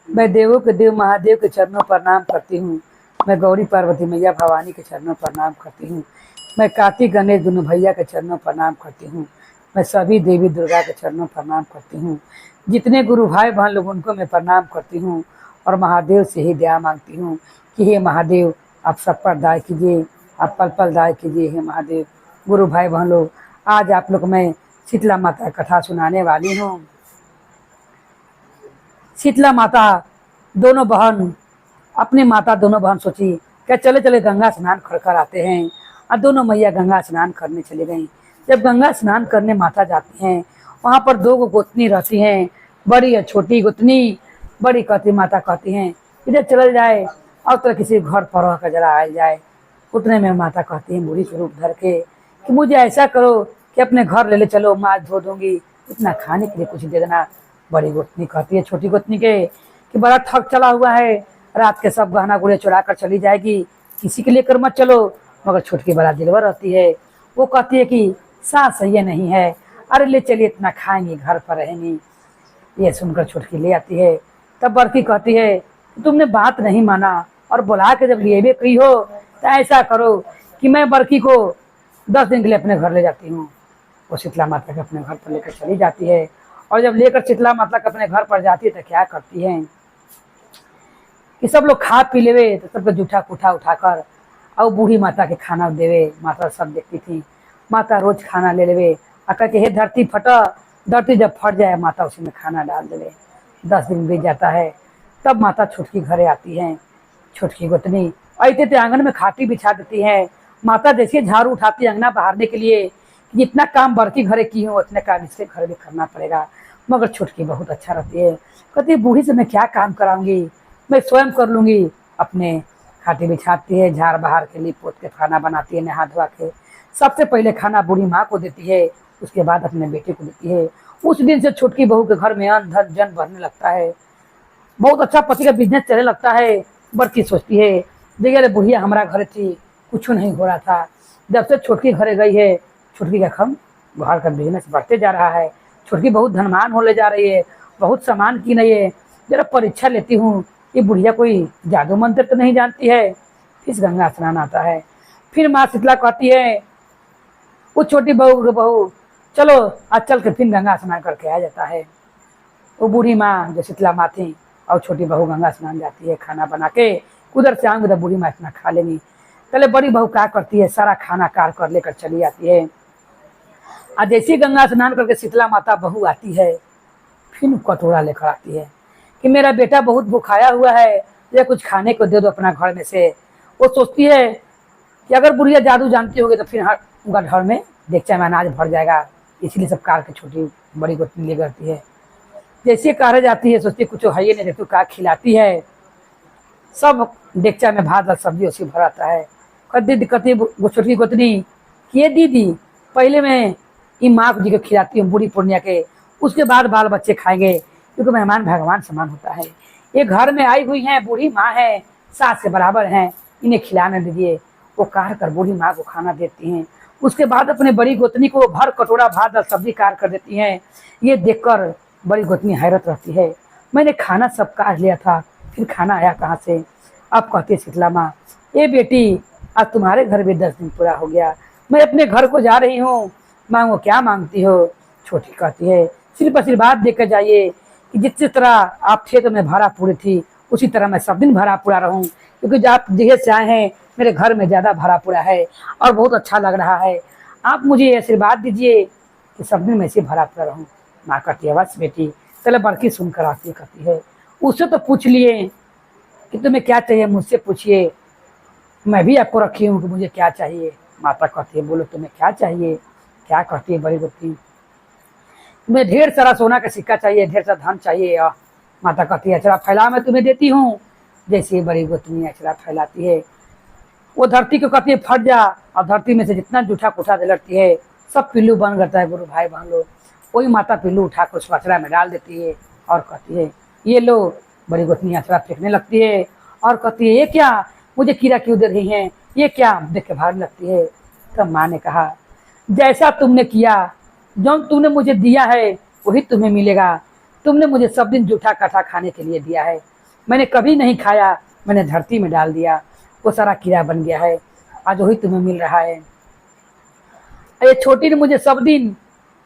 मैं देवों के देव महादेव के चरणों पर प्रणाम करती हूँ। मैं गौरी पार्वती मैया भवानी के चरणों पर प्रणाम करती हूँ। मैं कार्तिक गणेश दोनों भैया के चरणों पर प्रणाम करती हूँ। मैं सभी देवी दुर्गा के चरणों पर प्रणाम करती हूँ। जितने गुरु भाई बहन लोग उनको मैं प्रणाम करती हूँ और महादेव से ही दया मांगती हूँ कि हे महादेव आप सब पर दया कीजिए, आप पल पल दया कीजिए। हे महादेव गुरु भाई बहन लोग, आज आप लोग मैं शीतला माता कथा सुनाने वाली हूँ। शीतला माता दोनों बहन, अपनी माता दोनों बहन सोची क्या चले चले गंगा स्नान कर आते हैं। और दोनों मैया गंगा स्नान करने चली गईं। जब गंगा स्नान करने माता जाती हैं, वहाँ पर दो गोतनी रहती हैं, बड़ी और छोटी गोतनी। बड़ी कहती माता कहती हैं इधर चल जाए और तो किसी घर पर रह कर जरा आ जाए। उतने में माता कहती हैं बूढ़ी स्वरूप धर के कि मुझे ऐसा करो कि अपने घर ले चलो, माँ धो दूंगी, इतना खाने के लिए कुछ दे देना। बड़ी गोतनी कहती है छोटी गोतनी के कि बड़ा ठग चला हुआ है, रात के सब गहना गुड़िया चुरा कर चली जाएगी, किसी के लिए कर मत चलो। मगर छोटकी बड़ा दिलवर रहती है, वो कहती है कि सास सही नहीं है, अरे ले चलिए इतना खाएंगी, घर पर रहेंगी। ये सुनकर छोटकी ले आती है। तब बड़की कहती है तुमने बात नहीं माना और बुला के जब लिए भी कही हो तो ऐसा करो कि मैं बड़की को 10 दिन के लिए अपने घर ले जाती हूँ। वो शीतला माता के अपने घर पर लेकर चली जाती है। और जब लेकर शीतला माता के अपने घर पर जाती है तो क्या करती है कि सब लोग खा पी लेवे तो सबको जूठा कुठा उठाकर और बूढ़ी माता के खाना देवे। माता सब देखती थी। माता रोज खाना ले लेवे और कहते हे धरती फटा, धरती जब फट जाए माता उसी में खाना डाल देवे। 10 दिन बीत जाता है। तब माता छुटकी घरे आती है। छुटकी गोतनी ऐसे तो आंगन में खाटी बिछा देती है। माता देखिए झाड़ू उठाती है अंगना बहारने के लिए, जितना काम बड़की घरे की हूँ उतने काम इसके घर भी करना पड़ेगा। मगर छुटकी बहुत अच्छा रहती है, कहती बूढ़ी से मैं क्या काम कराऊंगी, मैं स्वयं कर लूंगी। अपने खाटी बिछाती है, झाड़ बहार के लिए पोत के खाना बनाती है, नहा धोआ के। सबसे पहले खाना बूढ़ी माँ को देती है, उसके बाद अपने बेटे को देती है। उस दिन से छोटकी बहू के घर में अन्न धन जन भरने लगता है। बहुत अच्छा पति का बिजनेस चलने लगता है। बड़की सोचती है देखिए बुढ़िया हमारा घर थी, कुछ नहीं हो रहा था। जब से छोटकी घरे गई है, छोटकी का खम घर का बिजनेस बढ़ते जा रहा है। छोटकी बहुत धनवान होने जा रही है, बहुत सामान की नहीं है। जरा परीक्षा लेती हूँ ये बुढ़िया कोई जादू मंत्र तो नहीं जानती है। फिर गंगा स्नान आता है। फिर माँ शीतला कहती है वो छोटी बहू चलो आज चल के फिर गंगा स्नान करके आ जाता है। वो बूढ़ी माँ जो शीतला माँ थी और छोटी बहू गंगा स्नान जाती है, खाना बना के उधर से आऊंगी तो बूढ़ी माँ इतना खा लेंगी। पहले बड़ी बहू क्या करती है सारा खाना कार कर लेकर चली आती है। आज जैसे गंगा स्नान करके शीतला माता बहू आती है, फिर कटोरा लेकर आती है कि मेरा बेटा बहुत भुखाया हुआ है, या कुछ खाने को दे दो अपना घर में से। वो सोचती है कि अगर बुढ़िया जादू जानती होगी तो फिर उनका घर में देख में अनाज भर जाएगा, इसलिए सब कार के छोटी बड़ी गोतनी ले करती है। जैसे कार जाती है सोचती कुछ है ही नहीं, देखती कार खिलाती है। सब डेगचा में भात और सब्जी उसी भराता है। कहती छोटी गोतनी कि ये दीदी पहले मैं ये माँ जी को खिलाती हूँ बूढ़ी पूर्णिया के, उसके बाद बाल बच्चे खाएंगे, क्योंकि मेहमान भगवान समान होता है। ये घर में आई हुई हैं, बूढ़ी माँ है, सास के बराबर हैं, इन्हें खिलाने दीजिए। वो कार कर बूढ़ी माँ को खाना देती हैं। उसके बाद अपने बड़ी गोतनी को भर कटोरा भात और सब्जी कार कर देती हैं। ये देखकर बड़ी गोतनी हैरत रहती है, मैंने खाना सब काट लिया था, फिर खाना आया कहाँ से। अब कहती है शीतला माँ ये बेटी आज तुम्हारे घर भी 10 दिन पूरा हो गया, मैं अपने घर को जा रही हूँ, मांगो क्या मांगती हो। छोटी कहती है सिर्फ आशीर्वाद देकर जाइए कि जिस तरह आप थे तो मैं भरा पूरी थी, उसी तरह मैं सब दिन भरा पूरा रहूं, क्योंकि आप जगह से आए हैं मेरे घर में ज़्यादा भरा पूरा है और बहुत अच्छा लग रहा है। आप मुझे आशीर्वाद दीजिए कि सब दिन मैं ऐसे भरा पूरा रहूं। माँ कहती है बस बेटी। चलो बड़की सुनकर आती है, कहती है उससे तो पूछ लिए कि तुम्हें क्या चाहिए, मुझसे पूछिए, मैं भी आपको रखी हूँ कि मुझे क्या चाहिए। माता कहती है बोलो तुम्हें क्या चाहिए। क्या कहती है बड़ी गोतनी तुम्हें ढेर सारा सोना का सिक्का चाहिए, ढेर सारा धन चाहिए। माता कहती है अचरा फैला मैं तुम्हें देती हूँ। जैसे बड़ी गोतनी अचरा फैलाती है, वो धरती को कहती है फट जा, और धरती में से जितना जूठा कुठा लड़ती है सब पिल्लू बन करता है। गुरु भाई बहन लोग, वही माता पिल्लू उठाकर उस अचरा में डाल देती है और कहती है ये लो। बड़ी गोतनी अचरा फेंकने लगती है और कहती है ये क्या, मुझे कीड़ा क्यों दे रही हैं, ये क्या, देख के भागने लगती है। तब माँ ने कहा जैसा तुमने किया, जो तुमने मुझे दिया है वही तुम्हें मिलेगा। तुमने मुझे सब दिन जूठा काठा खाने के लिए दिया है, मैंने कभी नहीं खाया, मैंने धरती में डाल दिया, वो सारा कीड़ा बन गया है, आज वही तुम्हें मिल रहा है। ये छोटी ने मुझे सब दिन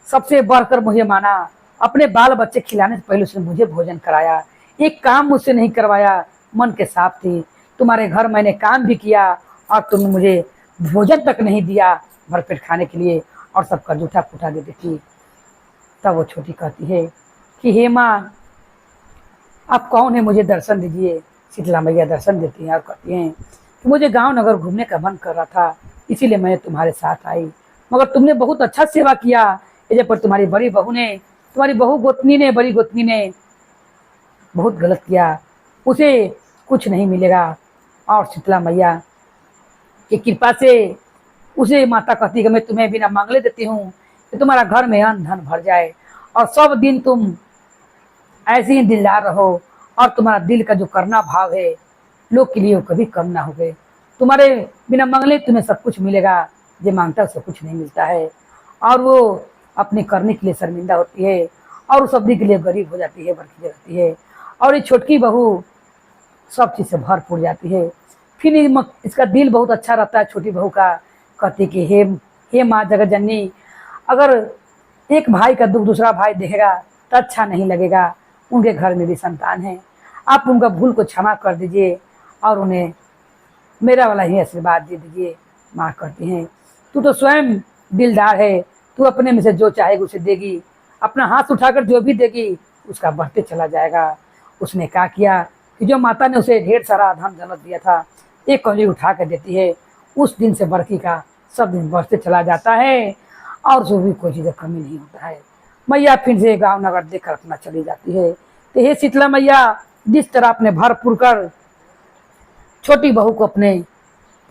सबसे बढ़कर मुझे माना, अपने बाल बच्चे खिलाने से पहले उसने मुझे भोजन कराया, एक काम मुझसे नहीं करवाया, मन के साफ थी। तुम्हारे घर मैंने काम भी किया और तुमने मुझे भोजन तक नहीं दिया भरपेट खाने के लिए, और सबका जूठा फूटा देती थी। तब वो छोटी कहती है कि हे माँ, आप कौन है, मुझे दर्शन दीजिए। शीतला मैया दर्शन देती हैं और कहती हैं कि मुझे गांव नगर घूमने का मन कर रहा था, इसीलिए मैंने तुम्हारे साथ आई, मगर तुमने बहुत अच्छा सेवा किया। ये पर तुम्हारी बड़ी बहू ने, तुम्हारी बहू गोतनी ने, बड़ी गोतनी ने बहुत गलत किया, उसे कुछ नहीं मिलेगा। और शीतला मैया की कृपा से उसे माता कहती कि मैं तुम्हें बिना मांगले देती हूँ कि तुम्हारा घर में अन्न धन भर जाए और सब दिन तुम ऐसे ही दिलदार रहो, और तुम्हारा दिल का जो करना भाव है लोग के लिए वो कभी कम ना हो गए। तुम्हारे बिना मांगले तुम्हें सब कुछ मिलेगा, जो मांगता है उसे कुछ नहीं मिलता है, और वो अपने करने के लिए शर्मिंदा होती है और उस अवधि के लिए गरीब हो जाती है, बरखी रहती है। और ये छोटकी बहू सब चीज़ से भरपूर जाती है। फिर इसका दिल बहुत अच्छा रहता है छोटी बहू का, कहती कि हे माँ जगत जननी, अगर एक भाई का दुख दूसरा भाई देखेगा तो अच्छा नहीं लगेगा, उनके घर में भी संतान है, आप उनका भूल को क्षमा कर दीजिए और उन्हें मेरा वाला ही आशीर्वाद दे दीजिए। माँ कहती हैं तू तो स्वयं दिलदार है, तू अपने में से जो चाहेगी उसे देगी, अपना हाथ उठाकर जो भी देगी उसका बढ़ते चला जाएगा। उसने क्या किया कि जो माता ने उसे ढेर सारा धन दौलत दिया था, एक कौली उठा कर देती है। उस दिन से बरखी का सब दिन बढ़ते चला जाता है और जो भी कोई चीज़ कमी नहीं होता है। मैया फिर से गांव नगर देखकर अपना चली जाती है। तो हे शीतला मैया, जिस तरह अपने भरपूर कर छोटी बहू को अपने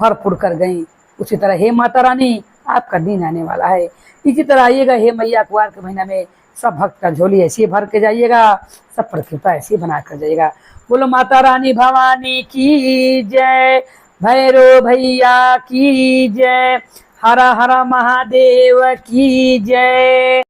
भरपूर कर गई, उसी तरह हे माता रानी आपका दिन आने वाला है। इसी तरह आइएगा हे मैया, कुआर के महीना में सब भक्त का झोली ऐसी भर के जाइएगा, सब पर कृपा ऐसी बना कर जाइएगा। बोलो माता रानी भवानी की जय, भैरव भैया की जय, हरा हरा महादेव की जय।